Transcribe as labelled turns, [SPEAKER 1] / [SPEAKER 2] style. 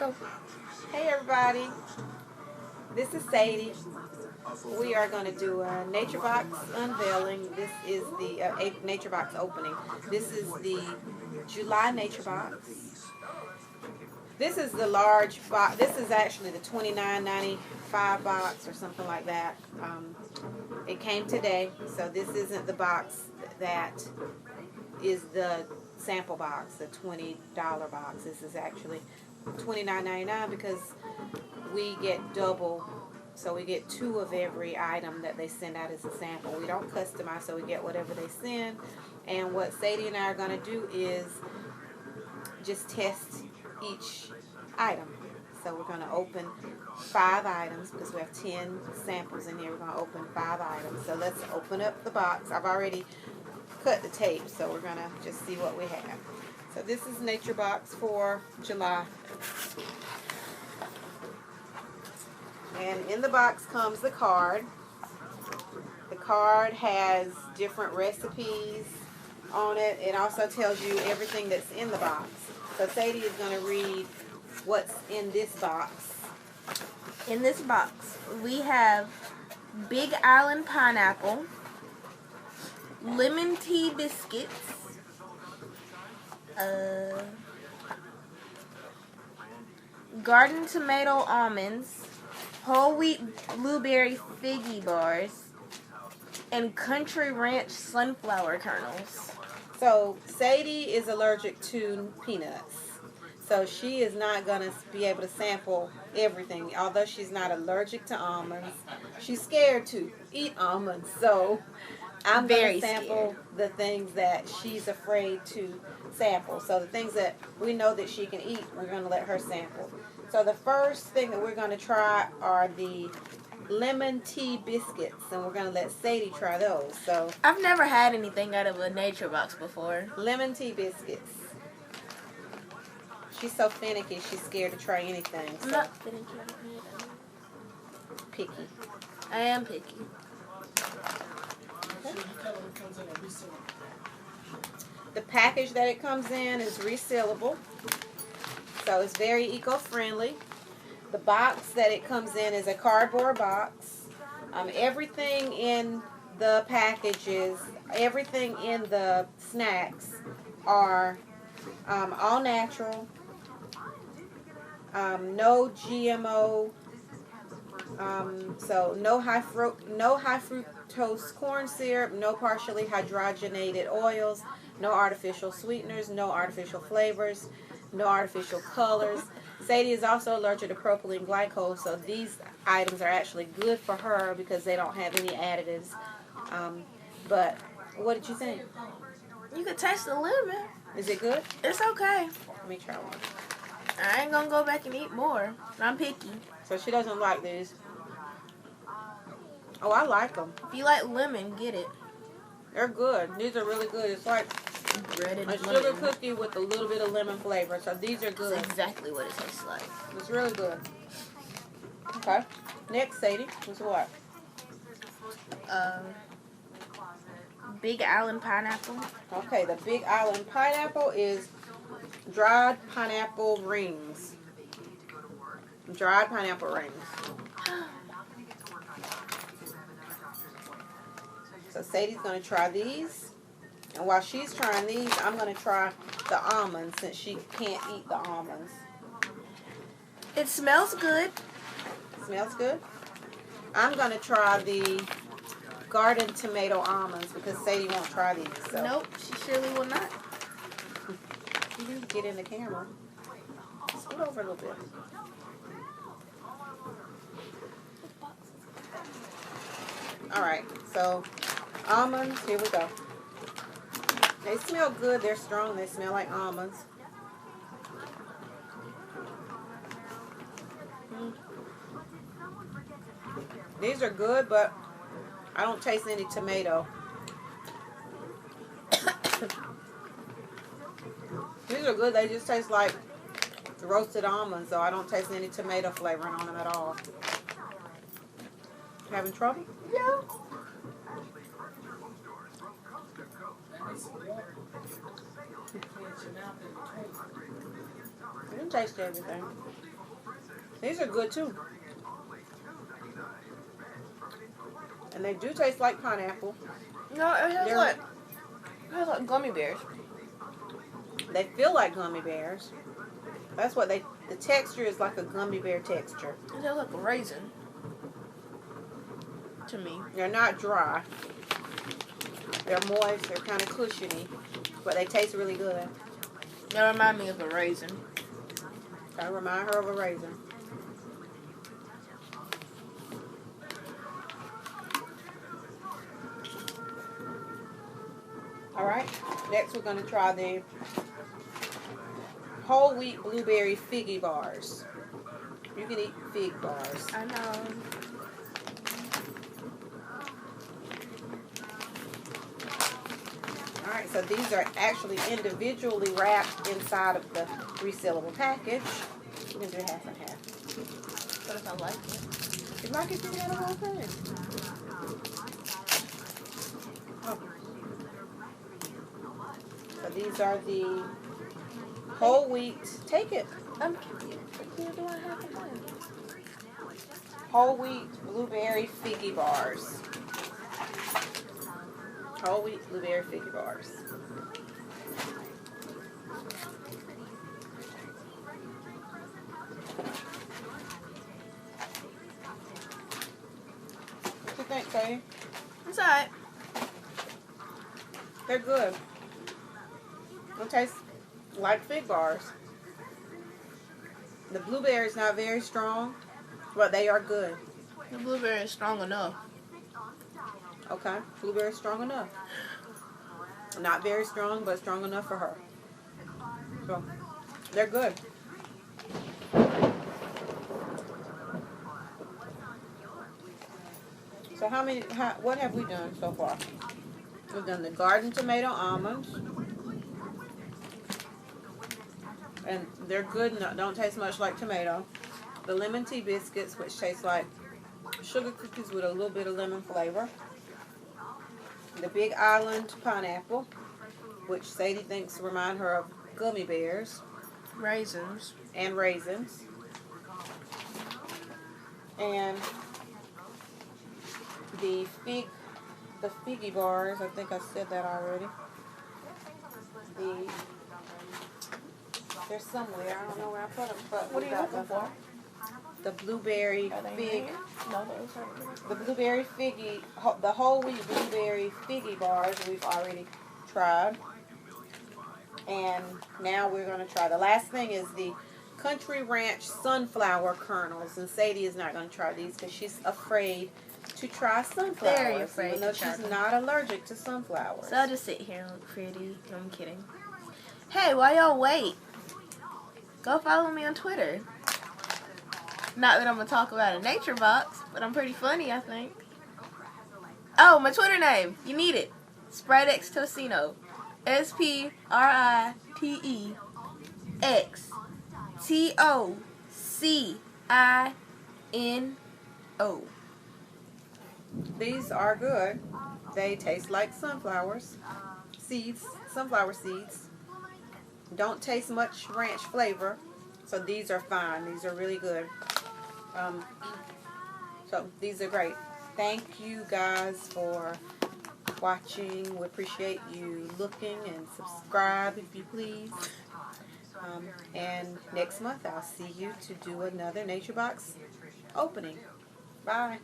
[SPEAKER 1] Go.
[SPEAKER 2] Hey everybody, this is Sadie. We are going to do a Nature Box unveiling. This is the Nature Box opening. This is the July Nature Box. This is the large box. This is actually the $29.95 box or something like that. It came today, so this isn't the box that is the sample box, the $20 box. This is actually $29.99 because we get double, so we get 2 of every item that they send out as a sample. We don't customize, so we get whatever they send. And what Sadie and I are going to do is just test each item. So we're going to open 5 items because we have 10 samples in here. We're going to open 5 items. So let's open up the box. I've already cut the tape, so we're going to just see what we have. So this is Nature Box for July. And in the box comes the card. The card has different recipes on it. It also tells you everything that's in the box. So Sadie is going to read what's in this box.
[SPEAKER 1] In this box, we have Big Island pineapple, lemon tea biscuits, garden tomato almonds, whole wheat blueberry figgy bars, and country ranch sunflower kernels.
[SPEAKER 2] So Sadie is allergic to peanuts. So she is not going to be able to sample everything. Although she's not allergic to almonds, she's scared to eat almonds. So I'm going to sample the things that she's afraid to sample. So the things that we know that she can eat, we're going to let her sample. So the first thing that we're going to try are the lemon tea biscuits, and we're going to let Sadie try those. So
[SPEAKER 1] I've never had anything out of a Nature Box before.
[SPEAKER 2] Lemon tea biscuits. She's so finicky, she's scared to try anything. So.
[SPEAKER 1] I'm not finicky.
[SPEAKER 2] Picky.
[SPEAKER 1] I am picky.
[SPEAKER 2] Okay. The package that it comes in is resealable, so it's very eco-friendly. The box that it comes in is a cardboard box. Everything in the packages, everything in the snacks are all natural, no GMO, so no high fructose corn syrup, no partially hydrogenated oils, no artificial sweeteners, no artificial flavors, no artificial colors. Sadie is also allergic to propylene glycol, so these items are actually good for her because they don't have any additives. But what did you think?
[SPEAKER 1] You could taste the lemon.
[SPEAKER 2] Is it good?
[SPEAKER 1] It's okay.
[SPEAKER 2] Let me try one.
[SPEAKER 1] I ain't gonna go back and eat more. I'm picky.
[SPEAKER 2] So she doesn't like these. Oh, I like them.
[SPEAKER 1] If you like lemon, get it.
[SPEAKER 2] They're good. These are really good. It's like
[SPEAKER 1] breaded
[SPEAKER 2] a sugar cookie with a little bit of lemon flavor. So these are good.
[SPEAKER 1] That's exactly what it tastes like.
[SPEAKER 2] It's really good. Okay. Next, Sadie. What's what?
[SPEAKER 1] Big Island pineapple.
[SPEAKER 2] Okay, the Big Island pineapple is dried pineapple rings. Dried pineapple rings. So Sadie's going to try these. And while she's trying these, I'm going to try the almonds since she can't eat the almonds.
[SPEAKER 1] It smells good.
[SPEAKER 2] Smells good? I'm going to try the garden tomato almonds because Sadie won't try these. So.
[SPEAKER 1] Nope, she surely will not.
[SPEAKER 2] You need to get in the camera. Scoot over a little bit. Alright, so almonds, here we go. They smell good, they're strong, they smell like almonds. These are good, but I don't taste any tomato. These are good, they just taste like roasted almonds, so I don't taste any tomato flavoring on them at all. Having trouble?
[SPEAKER 1] Yeah.
[SPEAKER 2] You can taste everything. These are good too. And they do taste like pineapple.
[SPEAKER 1] No, it has like gummy bears.
[SPEAKER 2] They feel like gummy bears. That's what the texture is like a gummy bear texture.
[SPEAKER 1] It has like a raisin. To me.
[SPEAKER 2] They're not dry. They're moist. They're kind of cushiony. But they taste really good.
[SPEAKER 1] They remind me of a raisin.
[SPEAKER 2] I remind her of a raisin. Alright, next we're going to try the whole wheat blueberry figgy bars. You can eat fig bars.
[SPEAKER 1] I know.
[SPEAKER 2] Alright, so these are actually individually wrapped inside of the resealable package. You can do half and half.
[SPEAKER 1] But if I like it.
[SPEAKER 2] If you like it, you can have the whole thing. Oh. So these are the whole wheat. Take it.
[SPEAKER 1] I'm doing half and half.
[SPEAKER 2] Whole wheat blueberry figgy bars. Whole wheat blueberry figgy bars. What you think, Sadie?
[SPEAKER 1] It's alright.
[SPEAKER 2] They're good. They taste like fig bars. The blueberry is not very strong, but they are good.
[SPEAKER 1] The blueberry is strong enough.
[SPEAKER 2] Okay, blueberry is strong enough. Not very strong, but strong enough for her. So, they're good. So what have we done so far? We've done the garden tomato almonds. And they're good, don't taste much like tomato. The lemon tea biscuits, which taste like sugar cookies with a little bit of lemon flavor. The Big Island pineapple, which Sadie thinks remind her of gummy bears.
[SPEAKER 1] Raisins.
[SPEAKER 2] And raisins. And the figgy bars, I think I said that already. They're somewhere, I don't know where I put them, but
[SPEAKER 1] What are you looking for?
[SPEAKER 2] The blueberry fig.
[SPEAKER 1] No, those are.
[SPEAKER 2] The blueberry figgy, the whole wheat blueberry figgy bars we've already tried. And now we're going to try. The last thing is the Country Ranch sunflower kernels. And Sadie is not going to try these because she's afraid to try sunflowers.
[SPEAKER 1] Very afraid
[SPEAKER 2] even though
[SPEAKER 1] to try
[SPEAKER 2] she's
[SPEAKER 1] them.
[SPEAKER 2] not allergic to sunflowers.
[SPEAKER 1] So I'll just sit here and look pretty. No, I'm kidding. Hey, why y'all wait? Go follow me on Twitter. Not that I'm going to talk about a nature box, but I'm pretty funny, I think. Oh, my Twitter name. You need it. SpriteX Tocino. SpriteXTocino.
[SPEAKER 2] These are good. They taste like sunflower seeds. Don't taste much ranch flavor, so these are fine. These are really good. So these are great. Thank you guys for watching. We appreciate you looking, and subscribe if you please. And next month I'll see you to do another Nature Box opening. Bye.